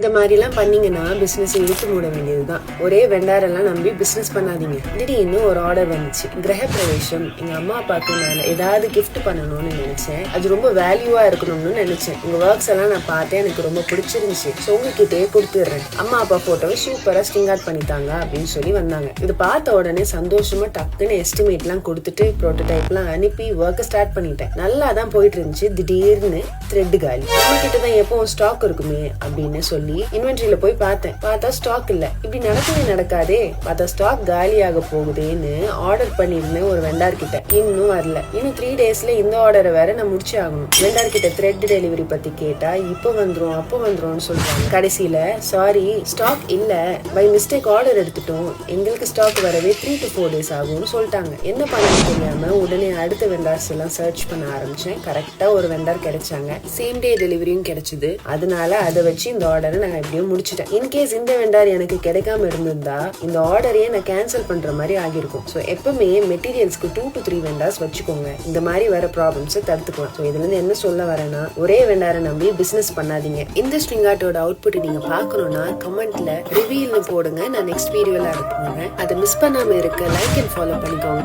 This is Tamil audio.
இந்த மாதிரிலாம் பண்ணீங்கன்னா பிசினஸ் இழுத்து மூட வேண்டியதுதான். ஒரே வெண்டாரெல்லாம் நம்பி பிசினஸ் பண்ணாதீங்க. திடீர்னு ஒரு ஆர்டர் வந்துச்சு. கிரக பிரவேசம். எங்க அம்மா அப்பாவுக்கு நான் ஏதாவது கிஃப்ட் பண்ணணும்னு நினைச்சேன். அது ரொம்ப வேல்யூவா இருக்கணும்னு நினைச்சேன். உங்க ஒர்க்ஸ் எல்லாம் நான் பார்த்தேன், எனக்கு ரொம்ப பிடிச்சிருந்துச்சு. ஸோ உங்ககிட்டயே கொடுத்துடுறேன். அம்மா அப்பா போட்டோவை சூப்பரா ஸ்டிங் அவுட் பண்ணித்தாங்க அப்படின்னு சொல்லி வந்தாங்க. இது பார்த்த உடனே சந்தோஷமா டக்குன்னு எஸ்டிமேட் எல்லாம் கொடுத்துட்டு ப்ரோட்டோடைப் எல்லாம் அனுப்பி ஒர்க்கை ஸ்டார்ட் பண்ணிட்டேன். நல்லா தான் போயிட்டு இருந்துச்சு. திடீர்னு த்ரெட் காலி. நம்ம கிட்டதான் எப்பவும் ஸ்டாக் இருக்குமே அப்படின்னு சொல்லி இன்வென்ட்ரியில போய் பார்த்தா ஸ்டாக் இல்ல. இப்படி நடக்கவே நடக்காதே. பார்த்தா ஸ்டாக் காலியாக போகுதேன்னு ஆர்டர் பண்ணிருந்தேன் ஒரு வெண்டார் கிட்ட. இன்னும் வரல. இன்னும் 3 daysல இந்த ஆர்டரை வேற நான் முடிச்சு ஆகணும். வெண்டார் கிட்ட த்ரெட் டெலிவரி பத்தி கேட்டா இப்ப வந்துரும் அப்ப வந்துரும்னு சொல்றாங்க. கடைசியில சாரி ஸ்டாக் இல்ல, பை மிஸ்டேக் ஆர்டர் எடுத்துட்டோம், எங்களுக்கு ஸ்டாக் வரவே 3 to 4 days ஆகும்னு சொல்லிட்டாங்க. என்ன பண்ணணும்னு தெரியாம உடனே அடுத்த வெண்டார்ஸ் எல்லாம் சர்ச் பண்ண ஆரம்பிச்சேன். கரெக்டா ஒரு வெண்டார் கிடைச்சாங்க. சேம் டே டெலிவரியும் கிடைச்சது. அதனால அதை வச்சு இந்த ஆர்டரை நான் எப்படியும் முடிச்சிட்டேன். இன்கேஸ் இந்த வெண்டார் எனக்கு கிடைக்காம இருந்திருந்தா இந்த ஆர்டரையே நான் கேன்சல் பண்ற மாதிரி ஆகிருக்கும். ஸோ எப்பவுமே மெட்டீரியல்ஸ்க்கு 2 to 3 வெண்டார்ஸ் வச்சுக்கோங்க. இந்த மாதிரி வர ப்ராப்ளம்ஸை தடுத்துக்கலாம். ஸோ இதுல இருந்து என்ன சொல்ல வரேன்னா, ஒரே வெண்டாரை நம்பி பிசினஸ் பண்ணாதீங்க. இந்த ஸ்ட்ரிங் ஆர்ட்டோட அவுட்புட் நீங்க பார்க்கணும்னா கமெண்ட்ல ரிவீல்னு போடுங்க. நான் நெக்ஸ்ட் வீடியோல அனுப்புவேன். அதை மிஸ் பண்ணாம இருக்க லைக் அண்ட் ஃபாலோ பண்ணிக்கோங்க.